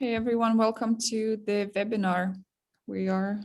Hey everyone, welcome to the webinar. We are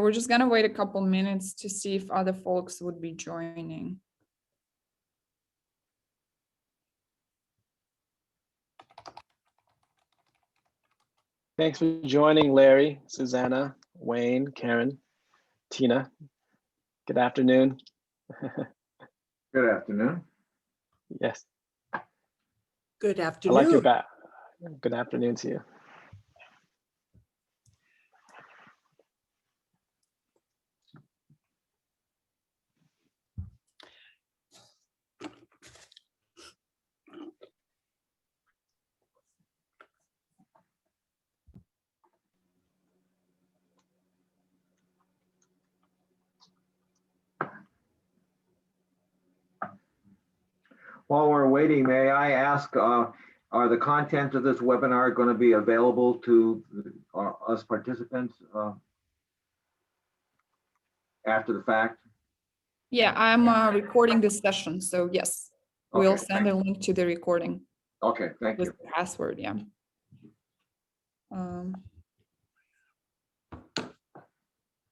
we're just gonna wait a couple minutes to see if other folks would be joining. Thanks for joining, Larry, Susanna, Wayne, Karen, Tina. Good afternoon. Good afternoon. Yes. Good afternoon. I like your back. Good afternoon to you. While we're waiting, may I ask, are the content of this webinar going to be available to us participants after the fact? Yeah, I'm recording this session, so yes, we'll send a link to the recording. Okay, thank you. With the password, yeah.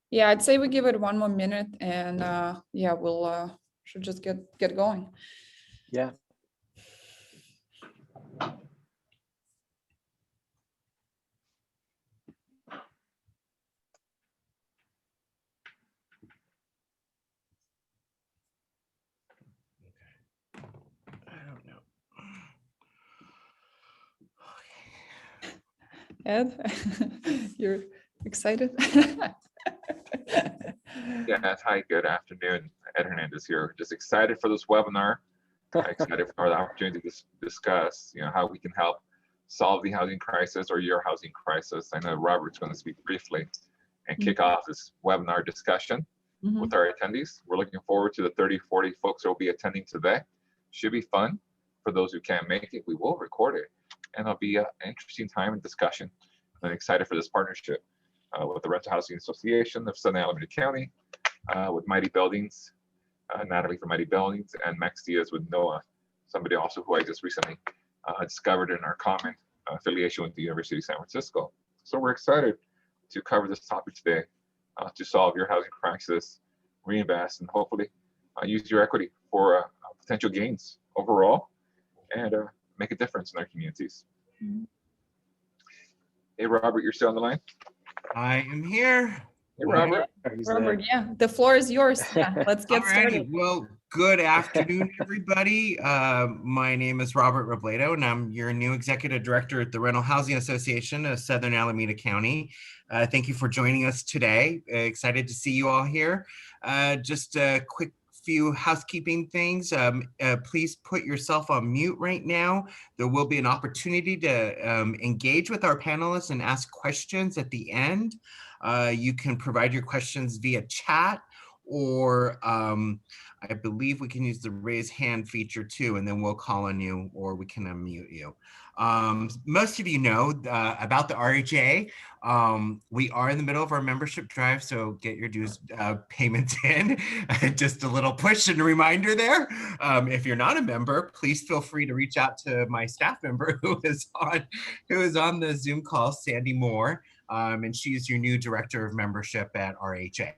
Yeah, I'd say we give it one more minute and yeah, we'll should just get going. Yeah. Ed, you're excited? Yes, hi, good afternoon. Ed Hernandez here. Just excited for this webinar. Excited for the opportunity to discuss, how we can help solve the housing crisis or your housing crisis. I know Robert's going to speak briefly and kick off this webinar discussion with our attendees. We're looking forward to the 30, 40 folks who will be attending today. Should be fun. For those who can't make it, we will record it. And it'll be an interesting time and discussion. I'm excited for this partnership with the Rental Housing Association of Southern Alameda County, with Mighty Buildings, Natalie from Mighty Buildings, and Max Diez with NOAA, somebody also who I just recently discovered in our common affiliation with the University of San Francisco. So we're excited to cover this topic today to solve your housing crisis, reinvest, and hopefully use your equity for potential gains overall and make a difference in our communities. Hey, Robert, you're still on the line? I am here. Hey, Robert. Robert, yeah, the floor is yours. Yeah, let's get started. Well, good afternoon, everybody. My name is Robert Robledo, and I'm your new executive director at the Rental Housing Association of Southern Alameda County. Thank you for joining us today. Excited to see you all here. Just a quick few housekeeping things. Please put yourself on mute right now. There will be an opportunity to engage with our panelists and ask questions at the end. You can provide your questions via chat, or I believe we can use the raise hand feature too, and then we'll call on you or we can unmute you. Most of you know about the RHA. We are in the middle of our membership drive, so get your dues payments in. Just a little push and a reminder there. If you're not a member, please feel free to reach out to my staff member who is on the Zoom call, Sandy Moore. And she is your new director of membership at RHA.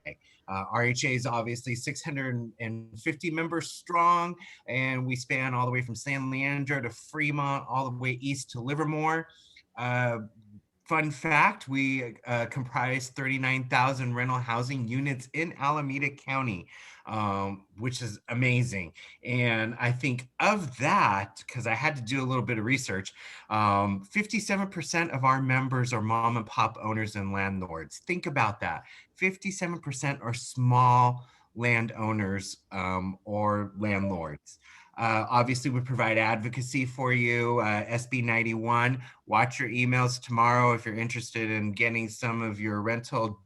RHA is obviously 650 members strong, and we span all the way from San Leandro to Fremont, all the way east to Livermore. Fun fact, we comprise 39,000 rental housing units in Alameda County, which is amazing. And I think of that, because I had to do a little bit of research, 57% of our members are mom and pop owners and landlords. Think about that. 57% are small landowners or landlords. Obviously, we provide advocacy for you, SB 91. Watch your emails tomorrow if you're interested in getting some of your rental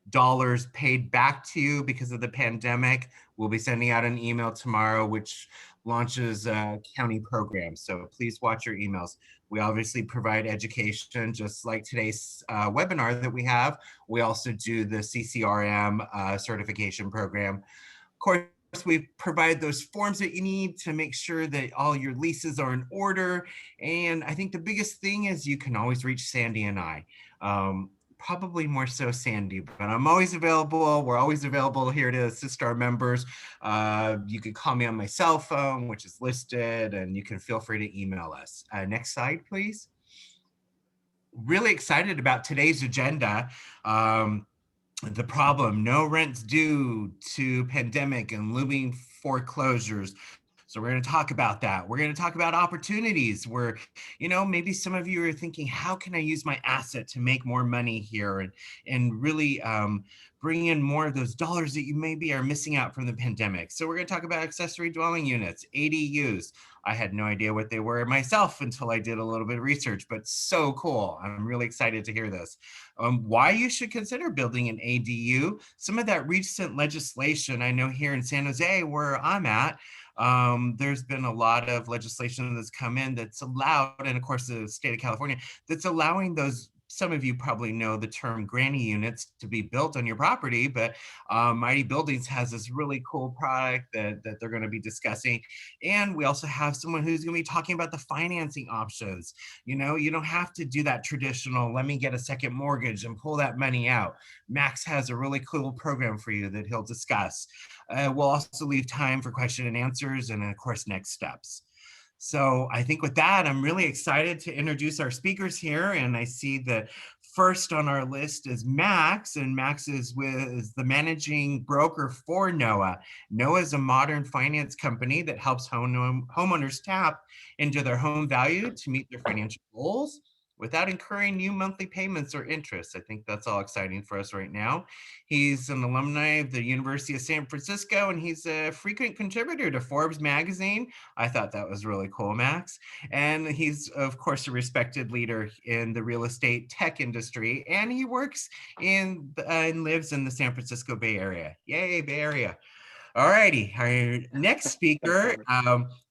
dollars paid back to you because of the pandemic. We'll be sending out an email tomorrow, which launches county programs. So please watch your emails. We obviously provide education, just like today's webinar that we have. We also do the CCRM certification program. Of course, we provide those forms that you need to make sure that all your leases are in order. And I think the biggest thing is you can always reach Sandy and I. Probably more so Sandy, but I'm always available. We're always available here to assist our members. You can call me on my cell phone, which is listed, and you can feel free to email us. Next slide, please. Really excited about today's agenda. The problem, no rents due to pandemic and looming foreclosures. So we're going to talk about that. We're going to talk about opportunities where, maybe some of you are thinking, how can I use my asset to make more money here and really bring in more of those dollars that you maybe are missing out from the pandemic. So we're going to talk about accessory dwelling units, ADUs. I had no idea what they were myself until I did a little bit of research, but so cool. I'm really excited to hear this. Why you should consider building an ADU. Some of that recent legislation, I know here in San Jose, where I'm at, there's been a lot of legislation that's come in that's allowed, and of course the state of California, that's allowing those, some of you probably know the term granny units, to be built on your property, but Mighty Buildings has this really cool product that they're going to be discussing. And we also have someone who's going to be talking about the financing options. You don't have to do that traditional, let me get a second mortgage and pull that money out. Max has a really cool program for you that he'll discuss. We'll also leave time for question and answers and of course, next steps. So I think with that, I'm really excited to introduce our speakers here. And I see that first on our list is Max, and Max is the managing broker for NOAA. NOAA is a modern finance company that helps homeowners tap into their home value to meet their financial goals without incurring new monthly payments or interest. I think that's all exciting for us right now. He's an alumni of the University of San Francisco, and he's a frequent contributor to Forbes magazine. I thought that was really cool, Max. And he's, of course, a respected leader in the real estate tech industry, and he works and lives in the San Francisco Bay Area. Yay, Bay Area. All righty, our next speaker,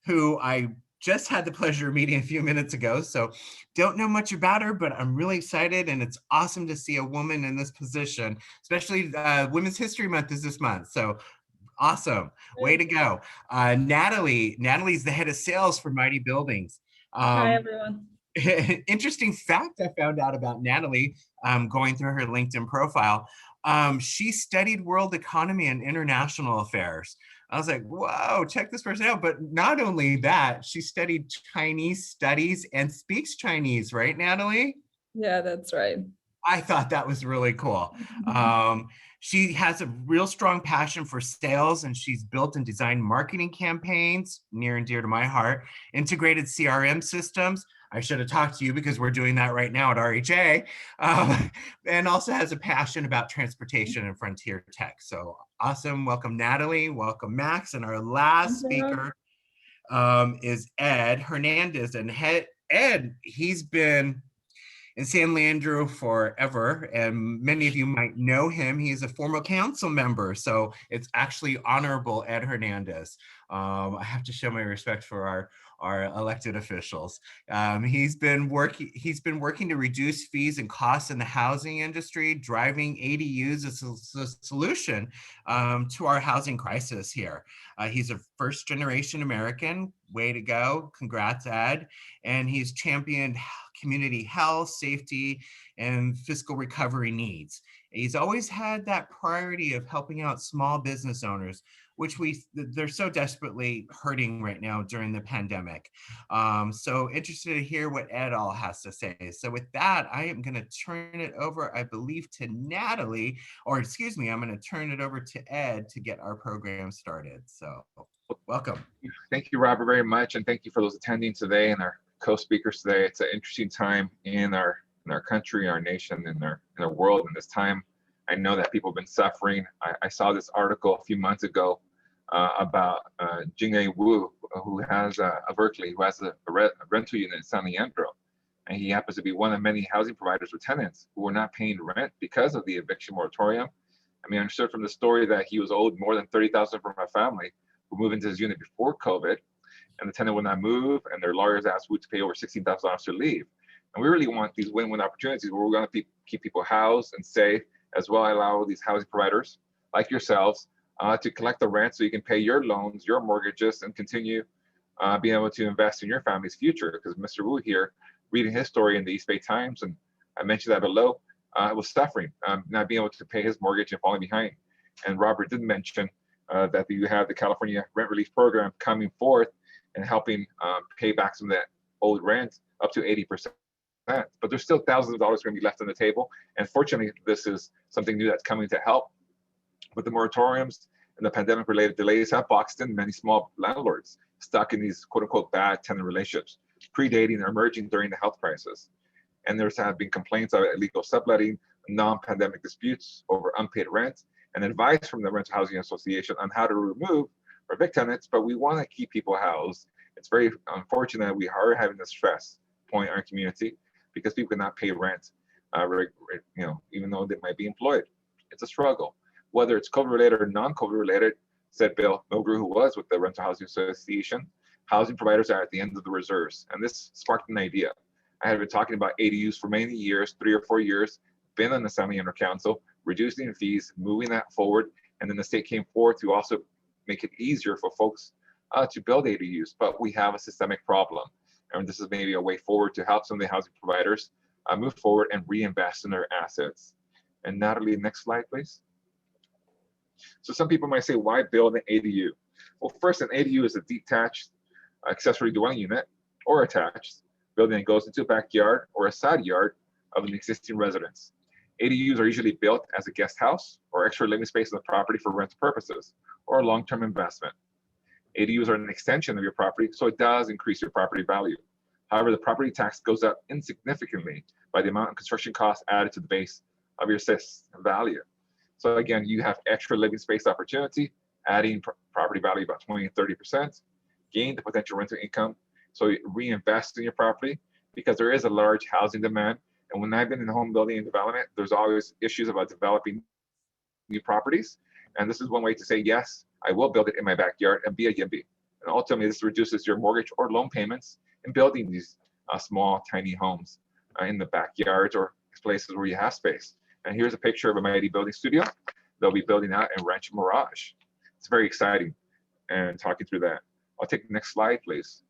who I just had the pleasure of meeting a few minutes ago, so don't know much about her, but I'm really excited, and it's awesome to see a woman in this position, especially Women's History Month is this month, so awesome, way to go. Natalie's the head of sales for Mighty Buildings. Hi, everyone. Interesting fact I found out about Natalie, going through her LinkedIn profile. She studied world economy and international affairs. I was like, whoa, check this person out. But not only that, she studied Chinese studies and speaks Chinese, right, Natalie? Yeah, that's right. I thought that was really cool. She has a real strong passion for sales, and she's built and designed marketing campaigns, near and dear to my heart, integrated CRM systems. I should have talked to you because we're doing that right now at RHA, and also has a passion about transportation and frontier tech. So awesome. Welcome, Natalie. Welcome, Max. And our last speaker is Ed Hernandez. And Ed, he's been in San Leandro forever, and many of you might know him. He's a former council member, so it's actually Honorable Ed Hernandez. I have to show my respect for our elected officials. He's been working to reduce fees and costs in the housing industry, driving ADUs as a solution to our housing crisis here. He's a first-generation American. Way to go. Congrats, Ed. And he's championed community health, safety, and fiscal recovery needs. He's always had that priority of helping out small business owners, which they're so desperately hurting right now during the pandemic. So interested to hear what Ed all has to say. So with that, I am going to turn it over, I believe, to Natalie, or excuse me, I'm going to turn it over to Ed to get our program started. So welcome. Thank you, Robert, very much. And thank you for those attending today and our co-speakers today. It's an interesting time in our country, our nation, in our world. In this time, I know that people have been suffering. I saw this article a few months ago about Jingye Wu, who has a Berkeley, who has a rental unit in San Leandro. And he happens to be one of many housing providers with tenants who were not paying rent because of the eviction moratorium. I mean, I understood from the story that he was owed more than $30,000 from a family who moved into his unit before COVID, and the tenant would not move, and their lawyers asked Wu to pay over $16,000 to leave. And we really want these win-win opportunities where we're going to keep people housed and safe, as well as allow these housing providers like yourselves to collect the rent so you can pay your loans, your mortgages, and continue being able to invest in your family's future. Because Mr. Wu here, reading his story in the East Bay Times, and I mentioned that below, was suffering, not being able to pay his mortgage and falling behind. And Robert did mention that you have the California Rent Relief Program coming forth and helping pay back some of that old rent up to 80%. But there's still thousands of dollars going to be left on the table. And fortunately, this is something new that's coming to help. But the moratoriums and the pandemic-related delays have boxed in many small landlords stuck in these quote-unquote bad tenant relationships, predating or emerging during the health crisis. And there's have been complaints of illegal subletting, non-pandemic disputes over unpaid rent, and advice from the Rental Housing Association on how to remove or evict tenants. But we want to keep people housed. It's very unfortunate that we are having this stress point in our community because people cannot pay rent, even though they might be employed. It's a struggle. Whether it's COVID related or non-COVID related, said Bill Milgrew, who was with the Rental Housing Association, housing providers are at the end of the reserves. And this sparked an idea. I had been talking about ADUs for many years, 3 or 4 years, been on the San Leandro Council, reducing fees, moving that forward. And then the state came forward to also make it easier for folks to build ADUs. But we have a systemic problem. And this is maybe a way forward to help some of the housing providers move forward and reinvest in their assets. And Natalie, next slide, please. So some people might say, why build an ADU? Well, first, an ADU is a detached accessory dwelling unit or attached building that goes into a backyard or a side yard of an existing residence. ADUs are usually built as a guest house or extra living space on the property for rental purposes or a long-term investment. ADUs are an extension of your property, so it does increase your property value. However, the property tax goes up insignificantly by the amount of construction costs added to the base of your assessed value. So again, you have extra living space opportunity, adding property value about 20 and 30%, gain the potential rental income. So you reinvest in your property because there is a large housing demand. And when I've been in home building and development, there's always issues about developing new properties. And this is one way to say, yes, I will build it in my backyard and be a YIMBY. And ultimately, this reduces your mortgage or loan payments in building these small, tiny homes in the backyards or places where you have space. And here's a picture of a mighty building studio they'll be building out in Rancho Mirage. It's very exciting and talking through that. I'll take the next slide, please.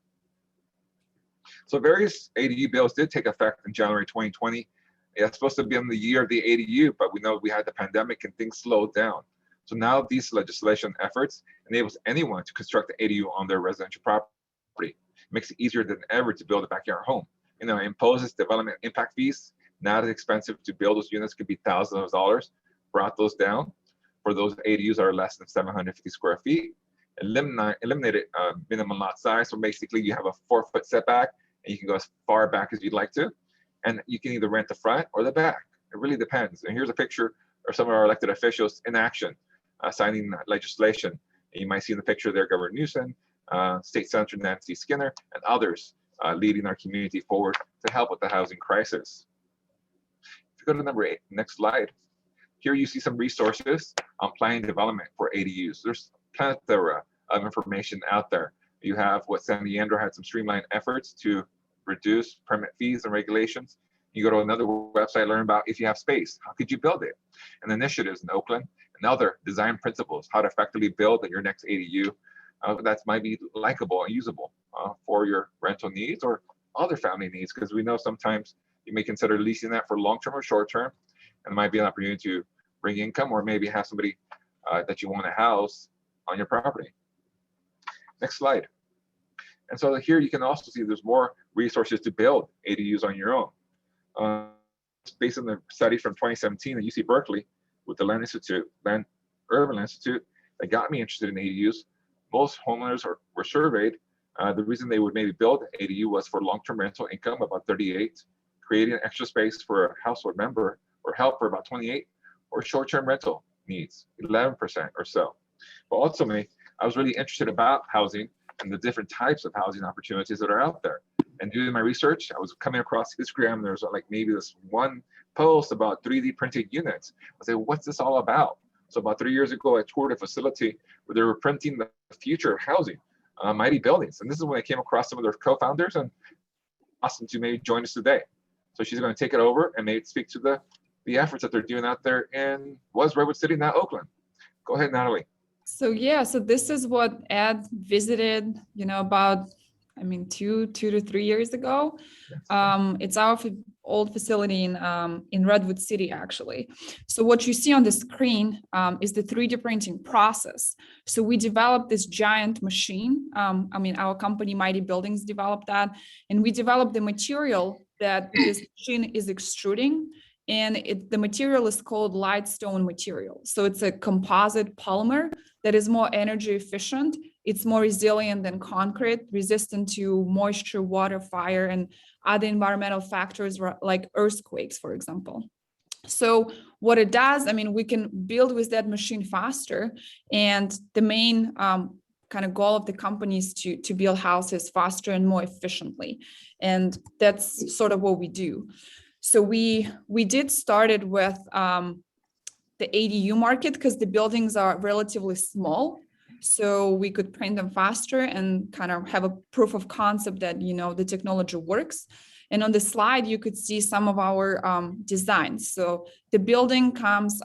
So various ADU bills did take effect in January 2020. It's supposed to be in the year of the ADU, but we know we had the pandemic and things slowed down. So now these legislation efforts enables anyone to construct an ADU on their residential property. It makes it easier than ever to build a backyard home. It imposes development impact fees. Not as expensive to build those units, could be thousands of dollars. Brought those down for those ADUs that are less than 750 square feet. Eliminated minimum lot size. So basically you have a 4-foot setback and you can go as far back as you'd like to. And you can either rent the front or the back. It really depends. And here's a picture of some of our elected officials in action, signing legislation. And you might see in the picture there, Governor Newsom, State Senator Nancy Skinner, and others leading our community forward to help with the housing crisis. If you go to number 8, next slide. Here you see some resources on planning development for ADUs. There's a plethora of information out there. You have what San Leandro had some streamlined efforts to reduce permit fees and regulations. You go to another website, learn about if you have space, how could you build it? And initiatives in Oakland and other design principles, how to effectively build your next ADU that might be likable and usable for your rental needs or other family needs, because we know sometimes you may consider leasing that for long-term or short-term, and it might be an opportunity to bring income or maybe have somebody that you want to house on your property. Next slide. And so here you can also see there's more resources to build ADUs on your own. Based on the study from 2017 at UC Berkeley with the Urban Institute that got me interested in ADUs, most homeowners were surveyed. The reason they would maybe build an ADU was for long-term rental income, about 38, creating extra space for a household member or help for about 28, or short-term rental needs, 11% or so. But ultimately, I was really interested about housing and the different types of housing opportunities that are out there. And doing my research, I was coming across Instagram. There's like maybe this one post about 3D printed units. I said, what's this all about? So about 3 years ago, I toured a facility where they were printing the future of housing, mighty buildings. And this is when I came across some of their co-founders and asked them to maybe join us today. So she's going to take it over and maybe speak to the efforts that they're doing out there in Redwood City, now Oakland. Go ahead, Natalie. So yeah, so this is what Ed visited, about, 2 to 3 years ago. It's our old facility in Redwood City, actually. So what you see on the screen is the 3D printing process. So we developed this giant machine. Our company, Mighty Buildings, developed that, and we developed the material that this machine is extruding. And the material is called lightstone material. So it's a composite polymer that is more energy efficient. It's more resilient than concrete, resistant to moisture, water, fire, and other environmental factors like earthquakes, for example. So what it does, we can build with that machine faster. And the main kind of goal of the company is to build houses faster and more efficiently. And that's sort of what we do. So we did started with the ADU market because the buildings are relatively small, so we could print them faster and kind of have a proof of concept that the technology works. And on the slide, you could see some of our designs. So the building comes,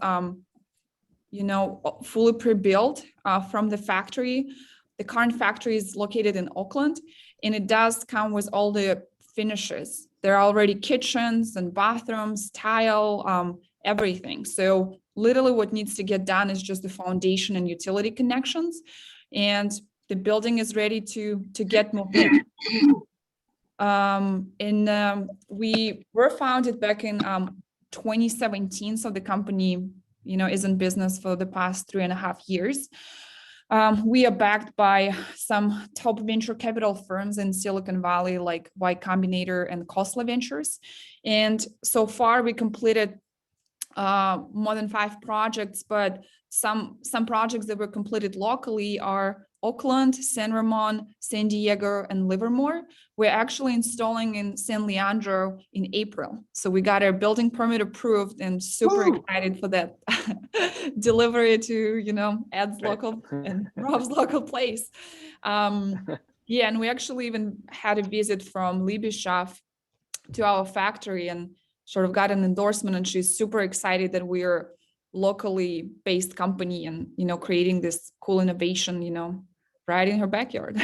fully pre-built from the factory. The current factory is located in Oakland, and it does come with all the finishes. There are already kitchens and bathrooms, tile, everything. So literally what needs to get done is just the foundation and utility connections, and the building is ready to get moved in. We were founded back in 2017, so the company is in business for the past 3.5 years. We are backed by some top venture capital firms in Silicon Valley, like Y Combinator and Khosla Ventures. And so far, we completed more than 5 projects, but some projects that were completed locally are Oakland, San Ramon, San Diego, and Livermore. We're actually installing in San Leandro in April. So we got our building permit approved and super excited for that delivery to, Ed's local and Rob's local place. Yeah, and we actually even had a visit from Libyshev to our factory and sort of got an endorsement, and she's super excited that we're locally based company and, creating this cool innovation, right in her backyard.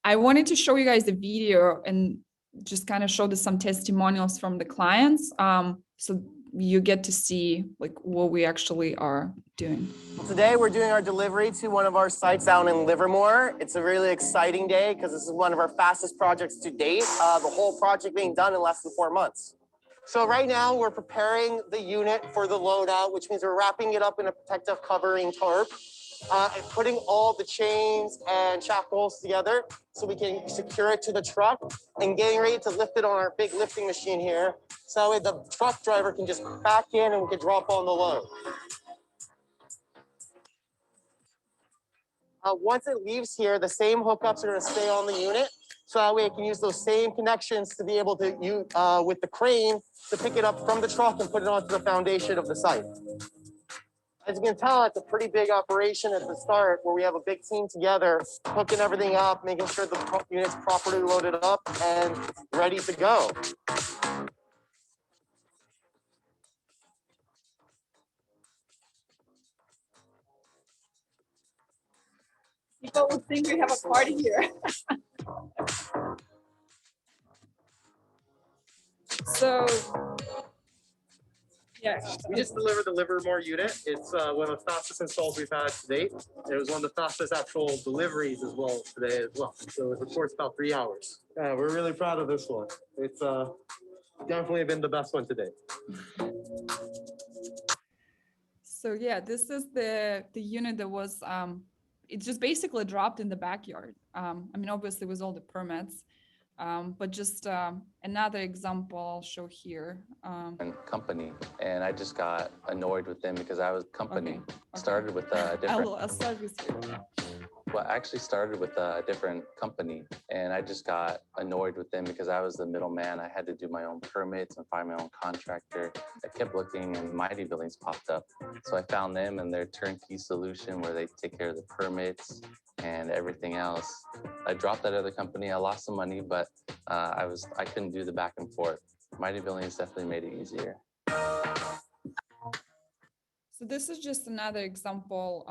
I wanted to show you guys the video and just kind of show some testimonials from the clients. So you get to see like what we actually are doing. Today we're doing our delivery to one of our sites down in Livermore. It's a really exciting day because this is one of our fastest projects to date. The whole project being done in less than 4 months. So right now we're preparing the unit for the load out, which means we're wrapping it up in a protective covering tarp. And putting all the chains and shackles together so we can secure it to the truck and getting ready to lift it on our big lifting machine here. So the truck driver can just back in and we can drop on the load. Once it leaves here, the same hookups are going to stay on the unit. So that way it can use those same connections to be able to use with the crane to pick it up from the truck and put it onto the foundation of the site. As you can tell, it's a pretty big operation at the start where we have a big team together, hooking everything up, making sure the unit's properly loaded up and ready to go. People would think we have a party here. So, yeah. We just delivered the Livermore unit. It's one of the fastest installs we've had to date. It was one of the fastest actual deliveries as well today as well. So it reports about 3 hours. Yeah, we're really proud of this one. It's definitely been the best one to date. So yeah, this is the unit that was it just basically dropped in the backyard. Obviously with all the permits. But just another example I'll show here. Company, and I just got annoyed with them because I was company. Okay. Started with a different. I'll start with you. Well, I actually started with a different company, and I just got annoyed with them because I was the middleman. I had to do my own permits and find my own contractor. I kept looking, and Mighty Buildings popped up. So I found them and their turnkey solution where they take care of the permits and everything else. I dropped that other company. I lost some money, but I couldn't do the back and forth. Mighty Buildings definitely made it easier. So this is just another example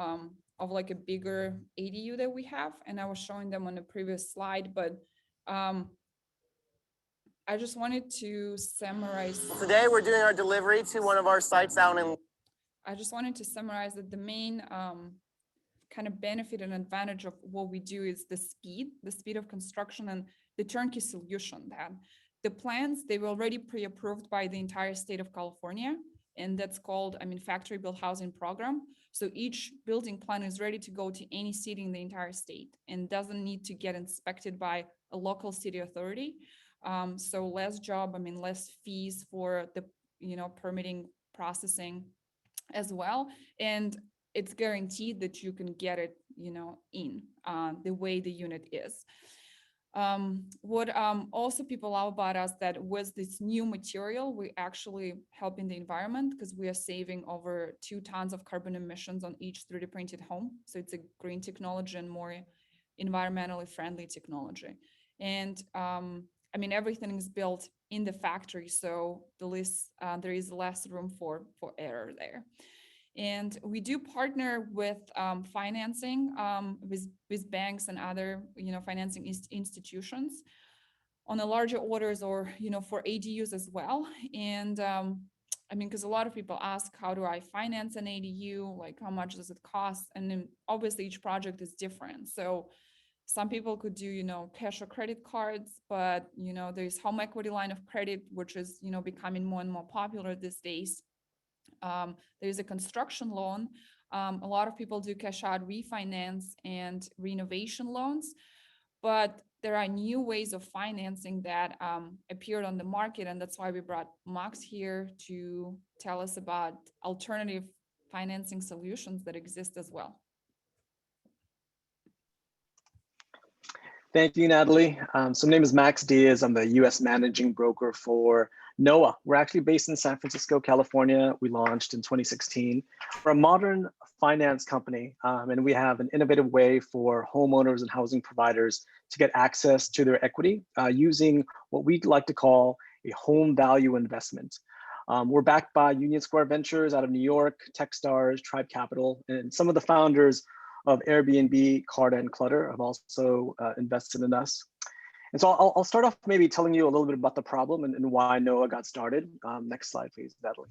of like a bigger ADU that we have, and I was showing them on the previous slide, but I just wanted to summarize. Today, we're doing our delivery to one of our sites out in. I just wanted to summarize that the main kind of benefit and advantage of what we do is the speed of construction and the turnkey solution. That the plans, they were already pre-approved by the entire state of California, and that's called, factory built housing program. So each building plan is ready to go to any city in the entire state and doesn't need to get inspected by a local city authority. So less job, less fees for the, permitting processing as well. And it's guaranteed that you can get it, in the way the unit is. What also people love about us that with this new material, we actually helping the environment because we are saving over 2 tons of carbon emissions on each 3D printed home. So it's a green technology and more environmentally friendly technology. And everything is built in the factory, so there is less room for error there. And we do partner with financing with banks and other financing institutions on the larger orders or for ADUs as well. And because a lot of people ask, how do I finance an ADU? Like, how much does it cost? And then obviously each project is different. So some people could do cash or credit cards, but there's home equity line of credit, which is becoming more and more popular these days. There's a construction loan. A lot of people do cash out refinance and renovation loans, but there are new ways of financing that appeared on the market, and that's why we brought Max here to tell us about alternative financing solutions that exist as well. Thank you, Natalie. So my name is Max Diez. I'm the US managing broker for NOAA. We're actually based in San Francisco, California. We launched in 2016. We're a modern finance company, and we have an innovative way for homeowners and housing providers to get access to their equity using what we like to call a home value investment. We're backed by Union Square Ventures out of New York, Techstars, Tribe Capital, and some of the founders of Airbnb, Carta, and Clutter have also invested in us. And so I'll start off maybe telling you a little bit about the problem and why NOAA got started. Next slide, please, Natalie.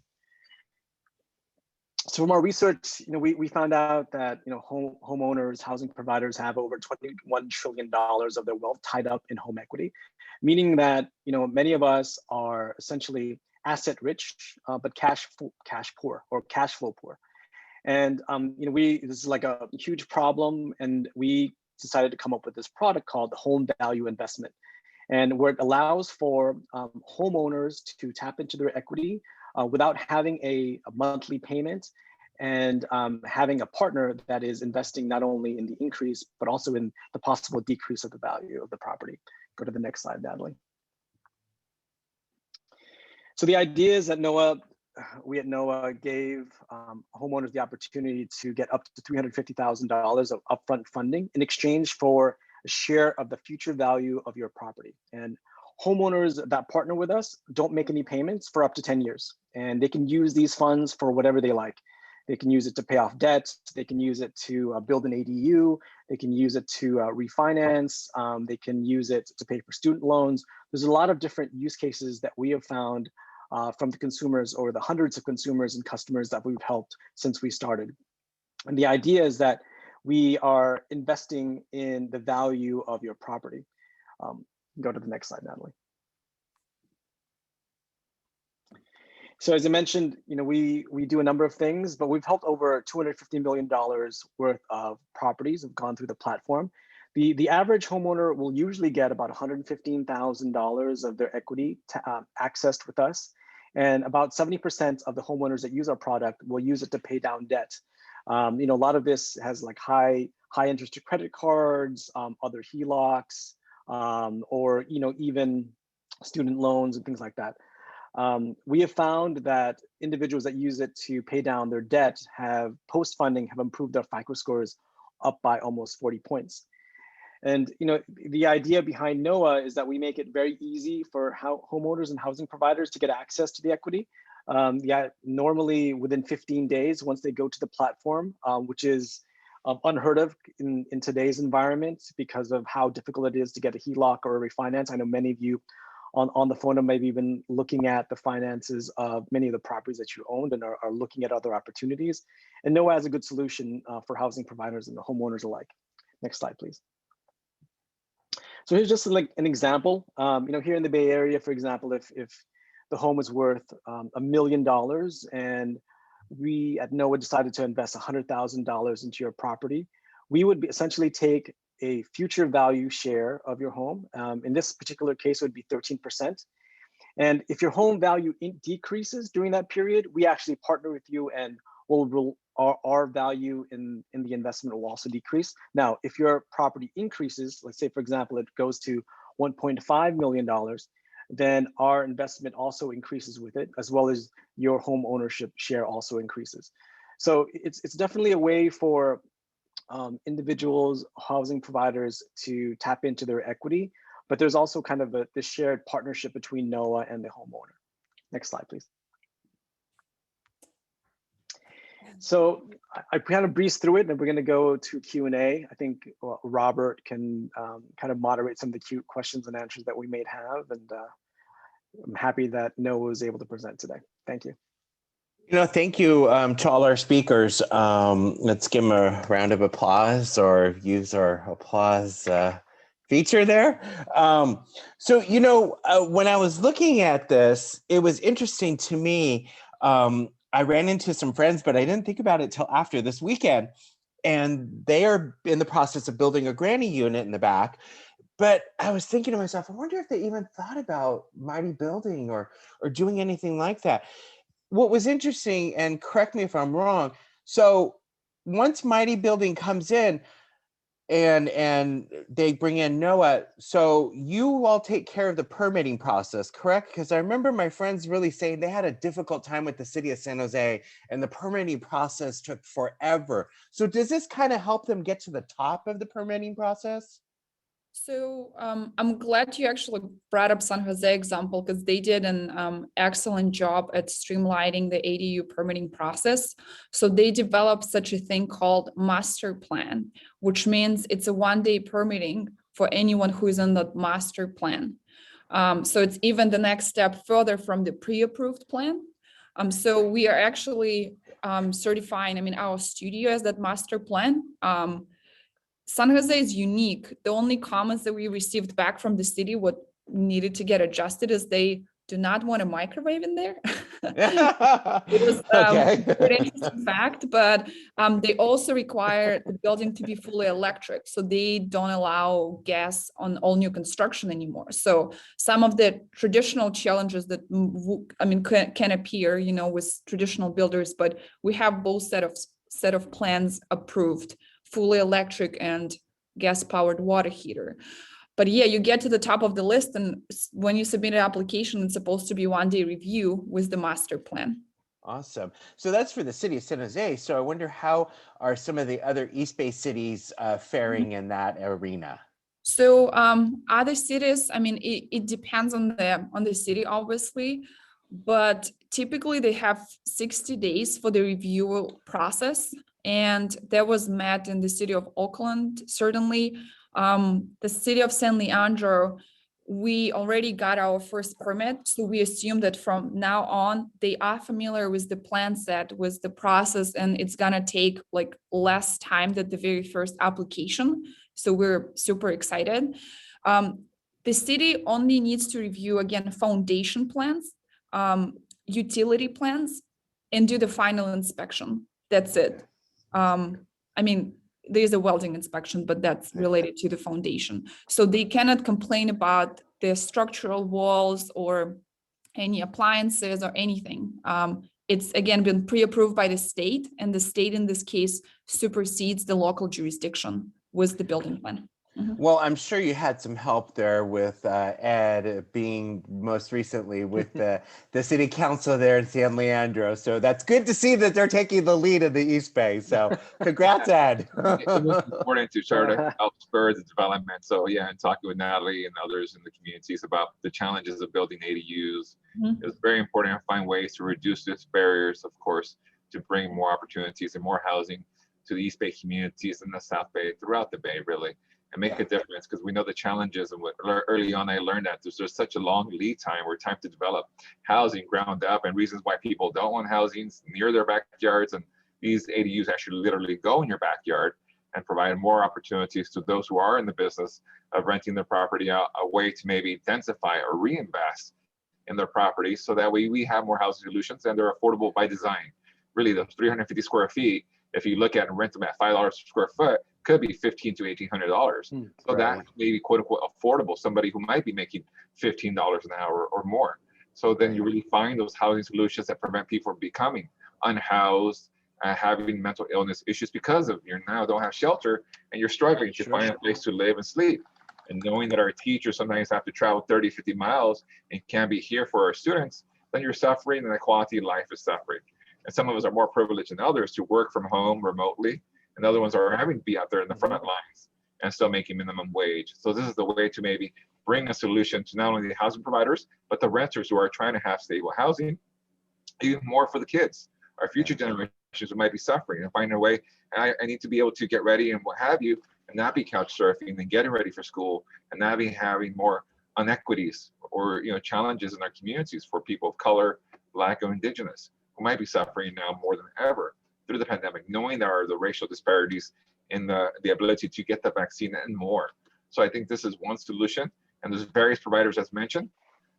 So from our research, we found out that homeowners, housing providers have over $21 trillion of their wealth tied up in home equity, meaning that many of us are essentially asset rich, but cash poor or cash flow poor. And this is like a huge problem, and we decided to come up with this product called the Home Value Investment, and where it allows for homeowners to tap into their equity without having a monthly payment, and having a partner that is investing not only in the increase but also in the possible decrease of the value of the property. Go to the next slide, Natalie. So the idea is that we at NOAA gave homeowners the opportunity to get up to $350,000 of upfront funding in exchange for a share of the future value of your property. And homeowners that partner with us don't make any payments for up to 10 years. And they can use these funds for whatever they like. They can use it to pay off debts. They can use it to build an ADU. They can use it to refinance. They can use it to pay for student loans. There's a lot of different use cases that we have found from the consumers or the hundreds of consumers and customers that we've helped since we started. And the idea is that we are investing in the value of your property. Go to the next slide, Natalie. So as I mentioned, we do a number of things, but we've helped over $250 million worth of properties have gone through the platform. The average homeowner will usually get about $115,000 of their equity accessed with us. And about 70% of the homeowners that use our product will use it to pay down debt. A lot of this has like high interest credit cards, other HELOCs, or even student loans and things like that. We have found that individuals that use it to pay down their debt have post-funding have improved their FICO scores up by almost 40 points. And the idea behind NOAA is that we make it very easy for homeowners and housing providers to get access to the equity. Normally within 15 days, once they go to the platform, which is unheard of in today's environment because of how difficult it is to get a HELOC or a refinance. I know many of you on the phone are maybe even looking at the finances of many of the properties that you owned and are looking at other opportunities. And NOAA has a good solution for housing providers and the homeowners alike. Next slide, please. So here's just like an example. Here in the Bay Area, for example, if the home is worth $1 million and we at NOAA decided to invest $100,000 into your property, we would essentially take a future value share of your home. In this particular case, it would be 13%. And if your home value decreases during that period, we actually partner with you and our value in the investment will also decrease. Now, if your property increases, let's say, for example, it goes to $1.5 million, then our investment also increases with it, as well as your home ownership share also increases. So it's definitely a way for individuals, housing providers to tap into their equity, but there's also kind of this shared partnership between NOAA and the homeowner. Next slide, please. So I kind of breezed through it, and we're going to go to Q&A. I think Robert can kind of moderate some of the cute questions and answers that we may have, and I'm happy that NOAA was able to present today. Thank you. Thank you to all our speakers. Let's give them a round of applause or use our applause feature there. When I was looking at this, it was interesting to me. I ran into some friends, but I didn't think about it till after this weekend. And they are in the process of building a granny unit in the back. But I was thinking to myself, I wonder if they even thought about Mighty Building or doing anything like that. What was interesting, and correct me if I'm wrong, so once Mighty Building comes in and they bring in NOAA, so you all take care of the permitting process, correct? Because I remember my friends really saying they had a difficult time with the city of San Jose and the permitting process took forever. So does this kind of help them get to the top of the permitting process? So I'm glad you actually brought up San Jose example, because they did an excellent job at streamlining the ADU permitting process. So they developed such a thing called master plan, which means it's a one-day permitting for anyone who is in the master plan. So it's even the next step further from the pre-approved plan. So we are actually certifying, our studio as that master plan. San Jose is unique. The only comments that we received back from the city, what needed to get adjusted, is they do not want a microwave in there. It was a pretty interesting fact, but they also require the building to be fully electric. So they don't allow gas on all new construction anymore. So some of the traditional challenges that can appear, with traditional builders, but we have both set of plans approved, fully electric and gas powered water heater. But yeah, you get to the top of the list, and when you submit an application, it's supposed to be one-day review with the master plan. Awesome. So that's for the city of San Jose. So I wonder, how are some of the other East Bay cities faring in that arena? So other cities, it depends on the city, obviously, but typically they have 60 days for the review process. And that was met in the city of Oakland, certainly. The city of San Leandro, we already got our first permit. So we assume that from now on, they are familiar with the plan set, with the process, and it's gonna take like less time than the very first application. So we're super excited. The city only needs to review, again, foundation plans, utility plans, and do the final inspection. That's it. there's a welding inspection, but that's related to the foundation. So they cannot complain about the structural walls or any appliances or anything. It's again been pre-approved by the state, and the state in this case supersedes the local jurisdiction with the building plan. Well, I'm sure you had some help there with Ed being most recently with the city council there in San Leandro. So that's good to see that they're taking the lead in the East Bay. So congrats, Ed. It was important to try to help spur the development. So yeah, and talking with Natalie and others in the communities about the challenges of building ADUs. It's very important to find ways to reduce these barriers, of course, to bring more opportunities and more housing to the East Bay communities and the South Bay, throughout the Bay, really, and make a difference, because we know the challenges. And early on, I learned that there's such a long lead time or time to develop housing ground up, and reasons why people don't want housing near their backyards. And these ADUs actually literally go in your backyard and provide more opportunities to those who are in the business of renting their property out, a way to maybe densify or reinvest in their property, so that way we have more housing solutions and they're affordable by design. Really, those 350 square feet, if you look at and rent them at $5 per square foot, could be $1,500 to $1,800. So that may be quote unquote affordable, somebody who might be making $15 an hour or more. So then you really find those housing solutions that prevent people from becoming unhoused, having mental illness issues because of you now don't have shelter and you're struggling to find a place to live and sleep. And knowing that our teachers sometimes have to travel 30, 50 miles and can't be here for our students, then you're suffering and the quality of life is suffering. And some of us are more privileged than others to work from home remotely, and other ones are having to be out there in the front lines and still making minimum wage. So this is the way to maybe bring a solution to not only the housing providers, but the renters who are trying to have stable housing, even more for the kids, our future generations who might be suffering, and find a way. I need to be able to get ready and what have you, and not be couch surfing and getting ready for school, and not be having more inequities or challenges in our communities for people of color, Black, or Indigenous, who might be suffering now more than ever through the pandemic, knowing there are the racial disparities in the ability to get the vaccine and more. So I think this is one solution, and there's various providers as mentioned,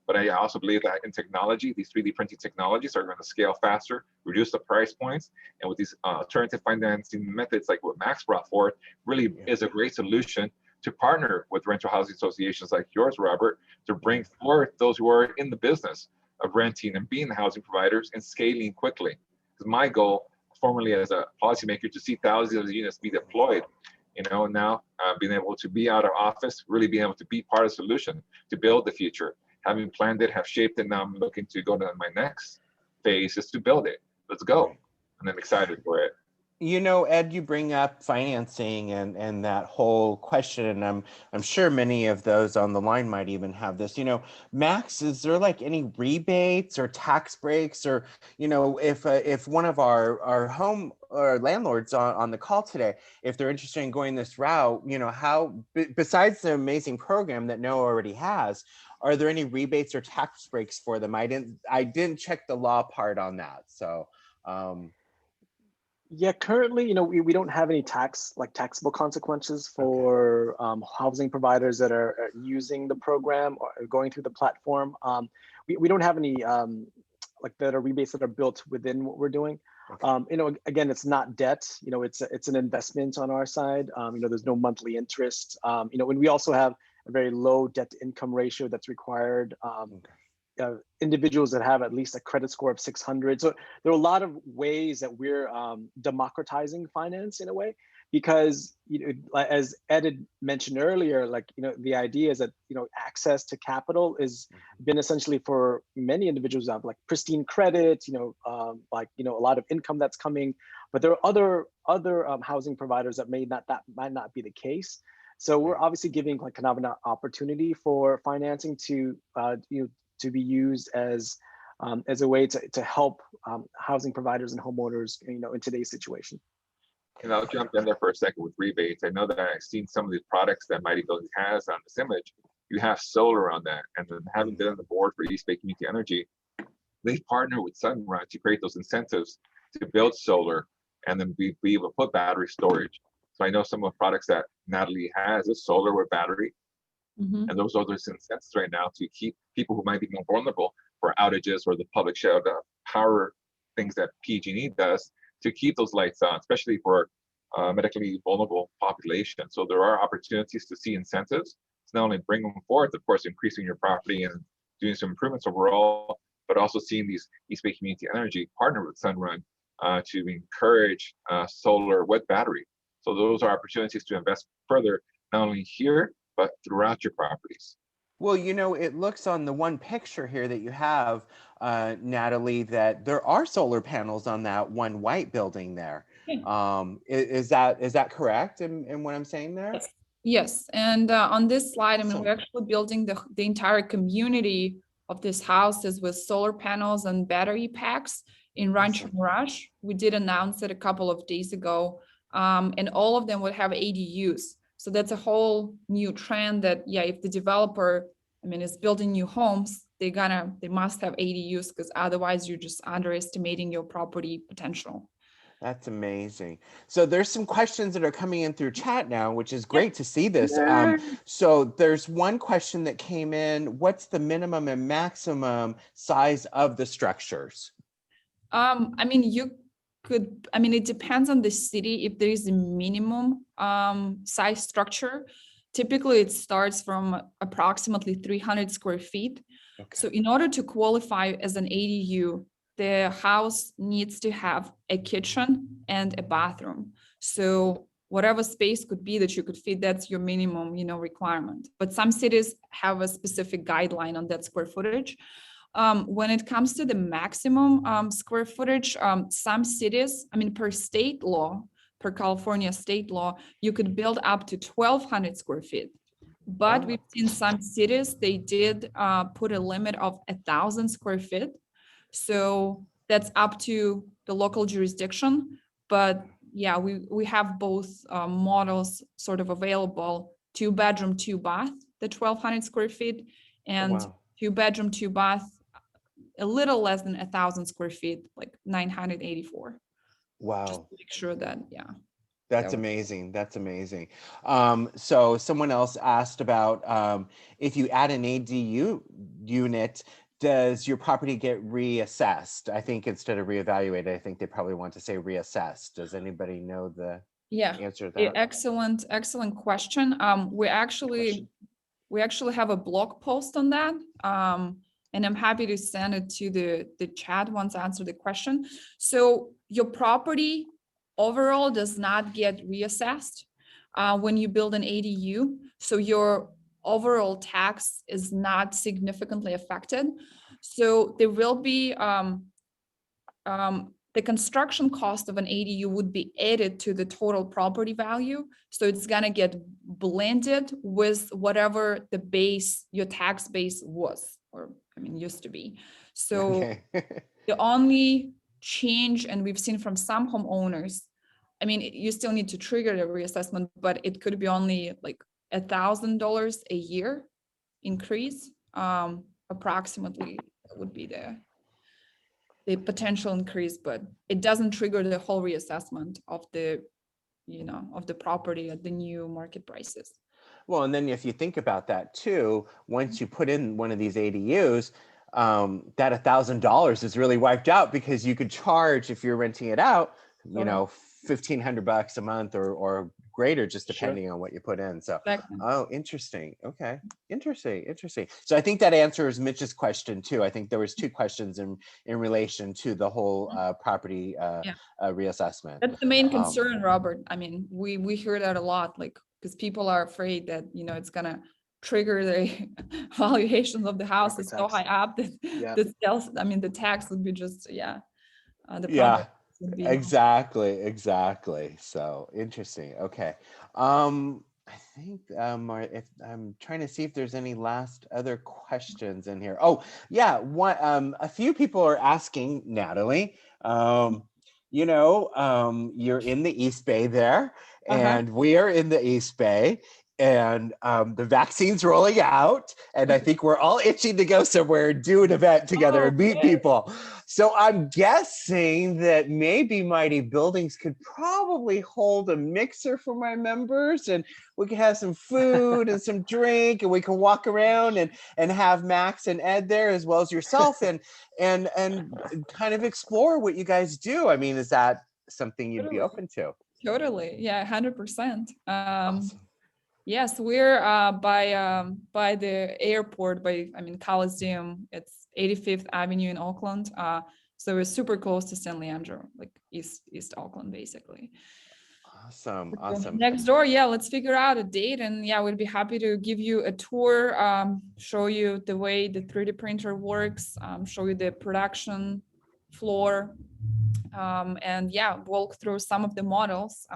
but I also believe that in technology, these 3D printing technologies are going to scale faster, reduce the price points, and with these alternative financing methods like what Max brought forth, really is a great solution to partner with rental housing associations like yours, Robert, to bring forth those who are in the business of renting and being the housing providers and scaling quickly. Because my goal, formerly as a policymaker, to see thousands of units be deployed, and now being able to be out of office, really being able to be part of the solution to build the future. Having planned it, have shaped it, now I'm looking to go to my next phase is to build it. Let's go. And I'm excited for it. Ed, you bring up financing and that whole question, and I'm sure many of those on the line might even have this. Max, is there like any rebates or tax breaks, or if one of our home or landlords on the call today, if they're interested in going this route, how besides the amazing program that NOAA already has, are there any rebates or tax breaks for them? I didn't check the law part on that, so. Yeah, currently, we don't have any taxable consequences for housing providers that are using the program or going through the platform. We don't have any that are rebates that are built within what we're doing. Again, it's not debt. It's an investment on our side. There's no monthly interest. When we also have a very low debt to income ratio that's required. Individuals that have at least a credit score of 600. So there are a lot of ways that we're democratizing finance in a way, because as Ed had mentioned earlier, the idea is that access to capital has been essentially for many individuals who have pristine credit, a lot of income that's coming, but there are other housing providers that might not be the case. So we're obviously giving kind of an opportunity for financing to be used as a way to help housing providers and homeowners, in today's situation. And I'll jump in there for a second with rebates. I know that I've seen some of these products that Mighty Buildings has on this image. You have solar on that, and then having been on the board for East Bay Community Energy, they partner with Sunrun to create those incentives to build solar and then be able to put battery storage. So I know some of the products that Natalie has is solar with battery. And those are those incentives right now to keep people who might be more vulnerable for outages or the public shut power things that PG&E does, to keep those lights on, especially for medically vulnerable population. So there are opportunities to see incentives to not only bring them forth, of course, increasing your property and doing some improvements overall, but also seeing these East Bay Community Energy partner with Sunrun to encourage solar with battery. So those are opportunities to invest further, not only here, but throughout your properties. Well, you know, it looks on the one picture here that you have, Natalie, that there are solar panels on that one white building there. Is that correct in what I'm saying there? Yes. Yes, and on this slide, I mean, Awesome. we're actually building the entire community of these houses with solar panels and battery packs in Rancho Awesome. Mirage. We did announce it a couple of days ago, and all of them would have ADUs. So that's a whole new trend that, yeah, if the developer, I mean, is building new homes, they must have ADUs, because otherwise you're just underestimating your property potential. That's amazing. So there's some questions that are coming in through chat now, which is great to see this. Yay. So there's one question that came in. What's the minimum and maximum size of the structures? I mean, it depends on the city if there is a minimum size structure. Typically, it starts from approximately 300 square feet. Okay. So in order to qualify as an ADU, the house needs to have a kitchen and a bathroom. So whatever space could be that you could fit, that's your minimum, requirement. But some cities have a specific guideline on that square footage. When it comes to the maximum square footage, some cities, I mean, per state law, per California state law, you could build up to 1,200 square feet. But we've seen some cities, they did put a limit of 1,000 square feet. So that's up to the local jurisdiction. But yeah, we have both models sort of available: 2-bedroom, 2-bath, the 1,200 square feet, and Wow. 2-bedroom, 2-bath, a little less than 1,000 square feet, like 984. Wow. Just to make sure that, yeah. That's amazing. That's amazing. So someone else asked about if you add an ADU unit, does your property get reassessed? I think instead of reevaluated, I think they probably want to say reassessed. Does anybody know the answer to that? Excellent question. We actually have a blog post on that. And I'm happy to send it to the chat once I answer the question. So your property overall does not get reassessed when you build an ADU. So your overall tax is not significantly affected. So there will be the construction cost of an ADU would be added to the total property value. So it's gonna get blended with whatever the base, your tax base was, or used to be. So Okay. the only change, and we've seen from some homeowners, you still need to trigger the reassessment, but it could be only like $1,000 a year increase, approximately. That would be the potential increase, but it doesn't trigger the whole reassessment of the property at the new market prices. Well, and then if you think about that too, once you put in one of these ADUs, that $1,000 is really wiped out, because you could charge, if you're renting it out, $1,500 a month or greater, just depending on what you put in. So, Exactly. Oh, interesting. Okay. Interesting. So I think that answers Mitch's question too. I think there was 2 questions in relation to the whole property reassessment. That's the main concern, Robert. We hear that a lot, because people are afraid that, it's gonna trigger the valuations of the house is so high up that the tax would be just, Exactly. So interesting. Okay. I think if I'm trying to see if there's any other questions in here. Oh yeah, a few people are asking, Natalie, you're in the East Bay there, and we are in the East Bay, and the vaccine's rolling out, and I think we're all itching to go somewhere and do an event together and meet people. So I'm guessing that maybe Mighty Buildings could probably hold a mixer for my members, and we can have some food and some drink, and we can walk around and have Max and Ed there, as well as yourself, and kind of explore what you guys do. Is that something you'd be open to? Totally. Yeah, 100%. Awesome. Yes, we're by the airport, Coliseum. It's 85th Avenue in Auckland. So we're super close to San Leandro, like East Auckland, basically. Awesome. So Awesome. next door, yeah, let's figure out a date, and yeah, we'd be happy to give you a tour, show you the way the 3D printer works, show you the production floor, and yeah, walk through some of the models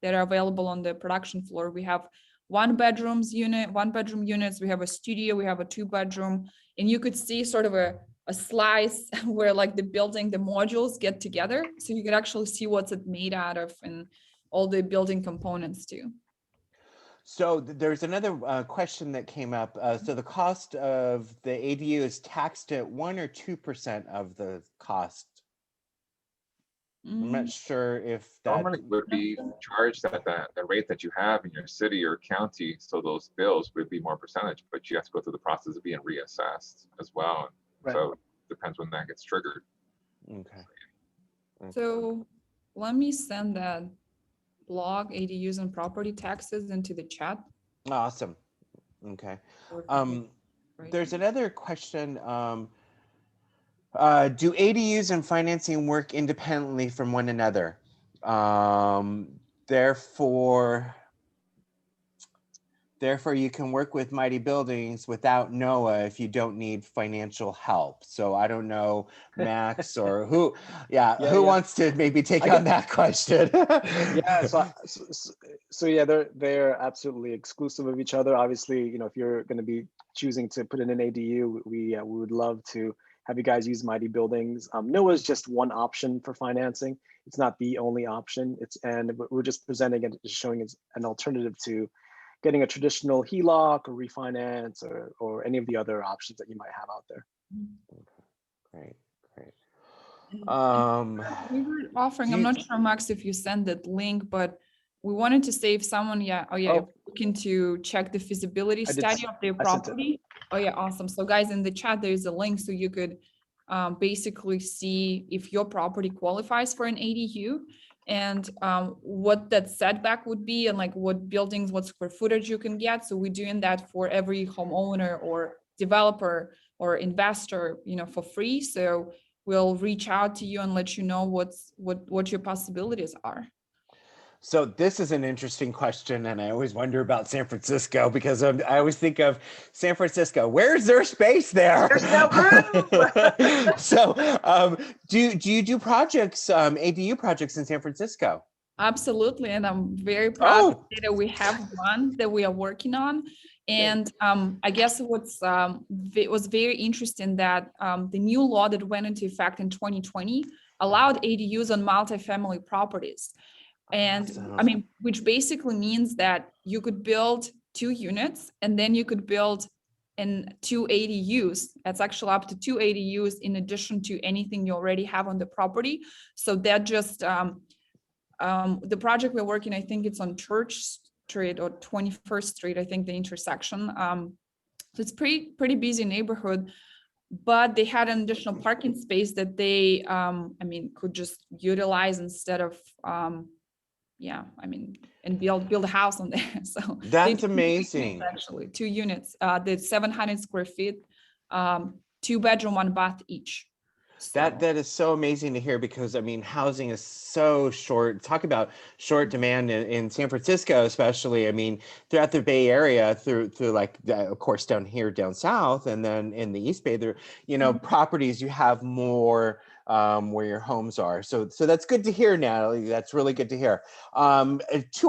that are available on the production floor. We have one bedroom units, we have a studio, we have a 2-bedroom, and you could see sort of a slice where like the modules get together. So you could actually see what's it made out of and all the building components too. So there's another question that came up. So the cost of the ADU is taxed at 1 or 2% of the cost. I'm not sure if that Normally would be charged at the rate that you have in your city or county. So those bills would be more percentage, but you have to go through the process of being reassessed as well. Right. So it depends when that gets triggered. Okay. So let me send that blog ADUs and property taxes into the chat. Awesome. Okay. Right. There's another question. Do ADUs and financing work independently from one another? Therefore, you can work with Mighty Buildings without NOAA if you don't need financial help. So I don't know, Max or who, who wants to maybe take on that question? Yeah, so yeah, they're absolutely exclusive of each other. Obviously, you know, if you're going to be choosing to put in an ADU, we would love to have you guys use Mighty Buildings. NOAA is just one option for financing. It's not the only option. And we're just presenting it, showing it's an alternative to getting a traditional HELOC or refinance or any of the other options that you might have out there. Great. We were offering, I'm not sure, Max, if you send that link, but we wanted to say if someone, looking to check the feasibility study of their property. Oh yeah, awesome. So guys, in the chat, there's a link so you could basically see if your property qualifies for an ADU and what that setback would be and like what buildings, what square footage you can get. So we're doing that for every homeowner or developer or investor, you know, for free. So we'll reach out to you and let you know what your possibilities are. So this is an interesting question, and I always wonder about San Francisco because I always think of San Francisco. Where's their space there? There's no room. So, do you do projects, ADU projects in San Francisco? Absolutely, and I'm very proud to say that we have one that we are working on. And I guess it was very interesting that the new law that went into effect in 2020 allowed ADUs on multifamily properties. And I mean, which basically means that you could build 2 units and then you could build in 2 ADUs. That's actually up to 2 ADUs in addition to anything you already have on the property. So that just, the project we're working, I think it's on Church Street or 21st Street, I think the intersection. So it's pretty busy neighborhood, but they had an additional parking space that they, could just utilize instead of, and build a house on there. So that's amazing. Actually, 2 units, the 700 square feet, 2-bedroom, 1 bath each. So. That is so amazing to hear because I mean, housing is so short. Talk about short demand in San Francisco, especially. I mean, throughout the Bay Area, through like, of course, down here, down south, and then in the East Bay, there, you know, properties you have more where your homes are. So that's good to hear, Natalie. That's really good to hear. 2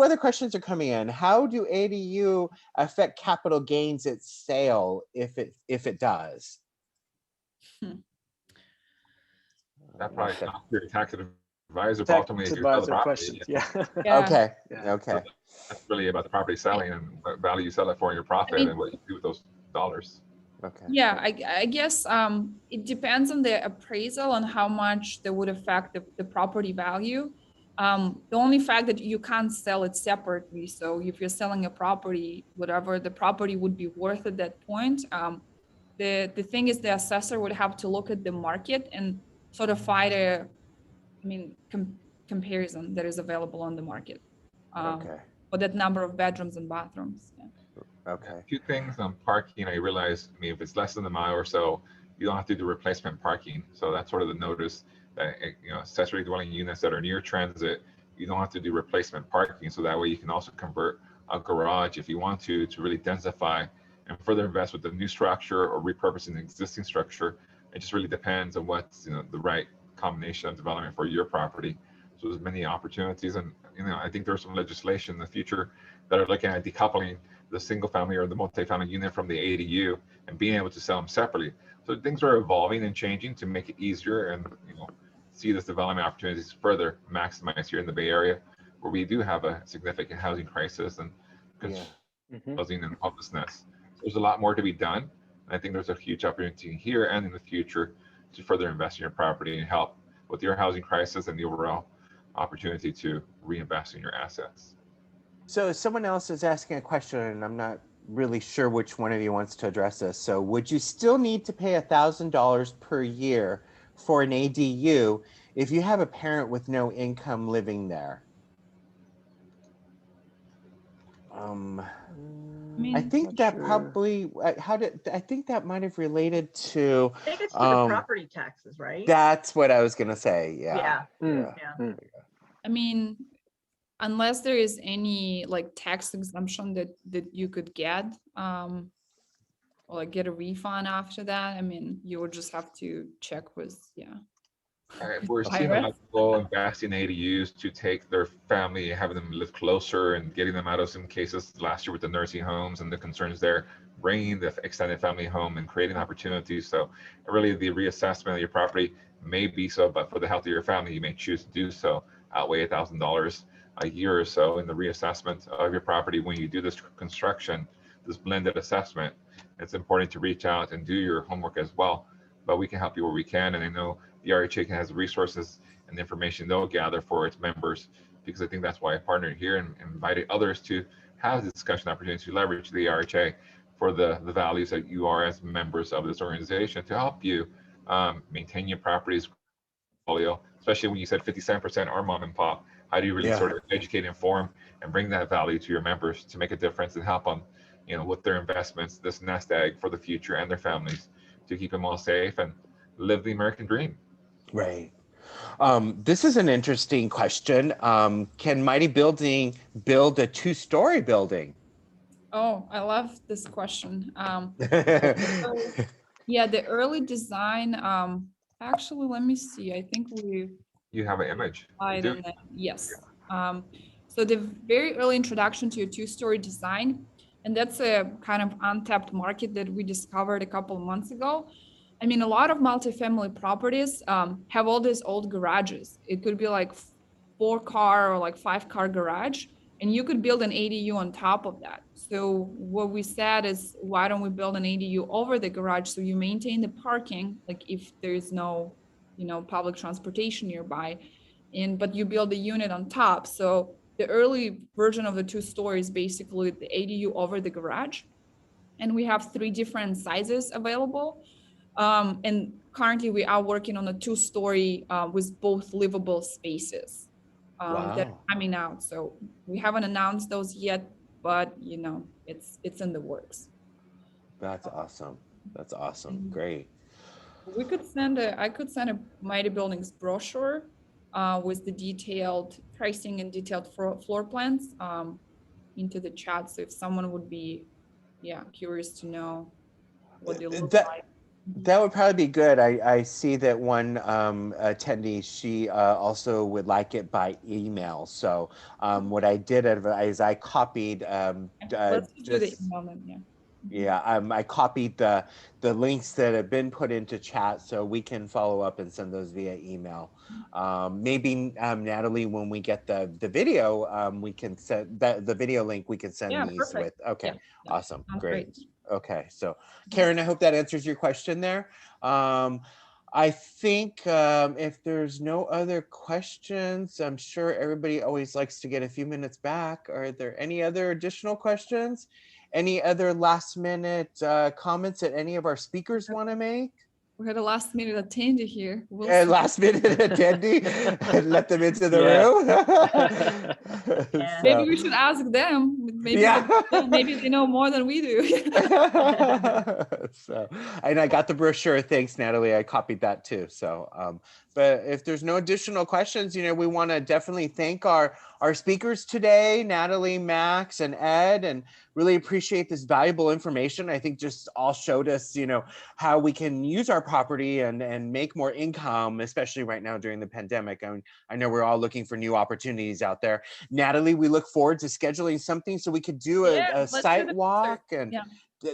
other questions are coming in. How do ADU affect capital gains at sale if it does? That probably your tax advisor, but ultimately you sell the property. Yeah. Okay. So that's really about the property selling and what value you sell it for, your profit, and what you do with those dollars. Okay. Yeah, I guess it depends on the appraisal and how much that would affect the property value. The only fact that you can't sell it separately. So if you're selling a property, whatever the property would be worth at that point, the thing is the assessor would have to look at the market and sort of find comparison that is available on the market. Okay. For that number of bedrooms and bathrooms. Yeah. Okay. Two things on parking. I realized, I mean, if it's less than a mile or so, you don't have to do replacement parking. So that's sort of the notice that, you know, accessory dwelling units that are near transit, you don't have to do replacement parking. So that way you can also convert a garage if you want to really densify and further invest with the new structure or repurposing the existing structure. It just really depends on what's, you know, the right combination of development for your property. So there's many opportunities, and you know, I think there's some legislation in the future that are looking at decoupling the single family or the multifamily unit from the ADU and being able to sell them separately. So things are evolving and changing to make it easier and, you know, see this development opportunities further maximize here in the Bay Area, where we do have a significant housing crisis and housing and homelessness. So there's a lot more to be done. And I think there's a huge opportunity here and in the future to further invest in your property and help with your housing crisis and the overall opportunity to reinvest in your assets. So someone else is asking a question, and I'm not really sure which one of you wants to address this. So would you still need to pay $1,000 per year for an ADU if you have a parent with no income living there? I think that probably, I think that might have related to. I think it's to the property taxes, right? That's what I was gonna say. Yeah. I mean, unless there is any like tax exemption that you could get, or like get a refund after that, I mean, you would just have to check with, We're seeing a lot of people invest in ADUs to take their family, having them live closer and getting them out of some cases last year with the nursing homes and the concerns there, bringing the extended family home and creating opportunities. So really the reassessment of your property may be so, but for the health of your family, you may choose to do so, outweigh $1,000 a year or so in the reassessment of your property when you do this construction, this blended assessment. It's important to reach out and do your homework as well, but we can help you where we can. And I know the RHA has resources and information they'll gather for its members, because I think that's why I partnered here and invited others to have the discussion opportunity to leverage the RHA for the values that you are as members of this organization to help you maintain your property's portfolio, especially when you said 57% are mom and pop. How do you really sort of educate, inform, and bring that value to your members to make a difference and help them, you know, with their investments, this nest egg for the future and their families to keep them all safe and live the American dream. Right. This is an interesting question. Can Mighty Building build a 2-story building? Oh, I love this question. Yeah, the early design, actually, let me see. I think you have an image. Yes. So the very early introduction to a 2-story design, and that's a kind of untapped market that we discovered a couple of months ago. I mean, a lot of multifamily properties have all these old garages. It could be like 4-car or like 5-car garage, and you could build an ADU on top of that. So what we said is, why don't we build an ADU over the garage so you maintain the parking, like if there is no, you know, public transportation nearby, but you build the unit on top. So the early version of the 2-story is basically the ADU over the garage, and we have 3 different sizes available. And currently we are working on a 2-story with both livable spaces that are coming out. So we haven't announced those yet, but you know, it's in the works. That's awesome. That's awesome. Great. We could I could send a Mighty Buildings brochure with the detailed pricing and detailed floor plans into the chat. So if someone would be, curious to know what they look like. That would probably be good. I see that one attendee, she also would like it by email. So what I did is I copied. Let's do the email then, I copied the links that have been put into chat, so we can follow up and send those via email. Maybe Natalie, when we get the video, we can send the video link. We can send these with. Okay, awesome, great. Okay, so Karen, I hope that answers your question there. I think if there's no other questions, I'm sure everybody always likes to get a few minutes back. Are there any other additional questions? Any other last minute comments that any of our speakers want to make? We had a last minute attendee here. We'll And see. last minute attendee and let them into the Yeah. room. Yeah. Maybe So, we should ask them. Maybe yeah. maybe they know more than we do. So, and I got the brochure. Thanks, Natalie. I copied that too. So, but if there's no additional questions, we want to definitely thank our speakers today, Natalie, Max, and Ed, and really appreciate this valuable information. I think just all showed us, how we can use our property and make more income, especially right now during the pandemic. I know we're all looking for new opportunities out there. Natalie, we look forward to scheduling something so we could do Yeah, a let's do site that. walk, and Yeah.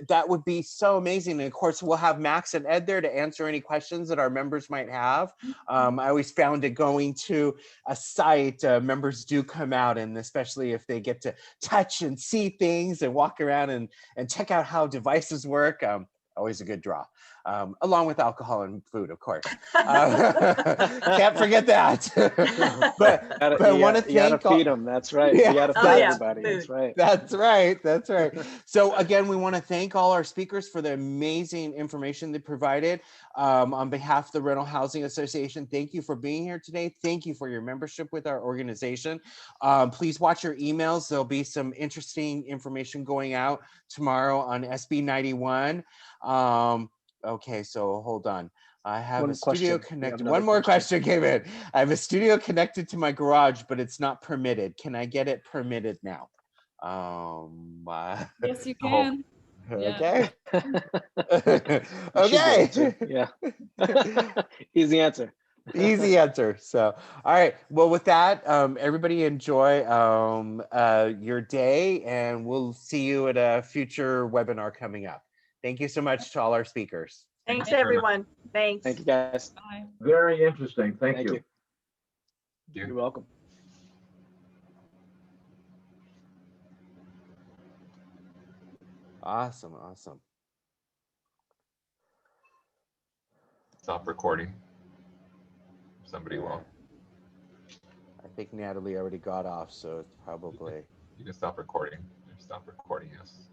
that would be so amazing. And of course, we'll have Max and Ed there to answer any questions that our members might have. I always found it going to a site, members do come out, and especially if they get to touch and see things and walk around and check out how devices work. Always a good draw, along with alcohol and food, of course. Can't forget that. but I want to you gotta thank all. feed them. That's right. Yeah, You gotta feed Oh, yeah, everybody. That's food. right. That's right. That's right. So again, we want to thank all our speakers for the amazing information they provided. On behalf of the Rental Housing Association, thank you for being here today. Thank you for your membership with our organization. Please watch your emails. There'll be some interesting information going out tomorrow on SB 91. Okay, so hold on. I have One a studio question. We have connected. another One more question. question came in. I have a studio connected to my garage, but it's not permitted. Can I get it permitted now? Yes, you The whole- can. Yeah. Okay. You should be able to. Okay. Yeah. Easy answer. Easy answer. So, all right. Well, with that, everybody enjoy your day, and we'll see you at a future webinar coming up. Thank you so much to all our speakers. Thanks, you very much. everyone. Thanks. Thank you, guys. Bye. Very interesting. Thank you. you. You're welcome. Awesome. Awesome. Stop recording. Somebody will. I think Natalie already got off, so it's probably. You can stop recording. Stop recording, yes.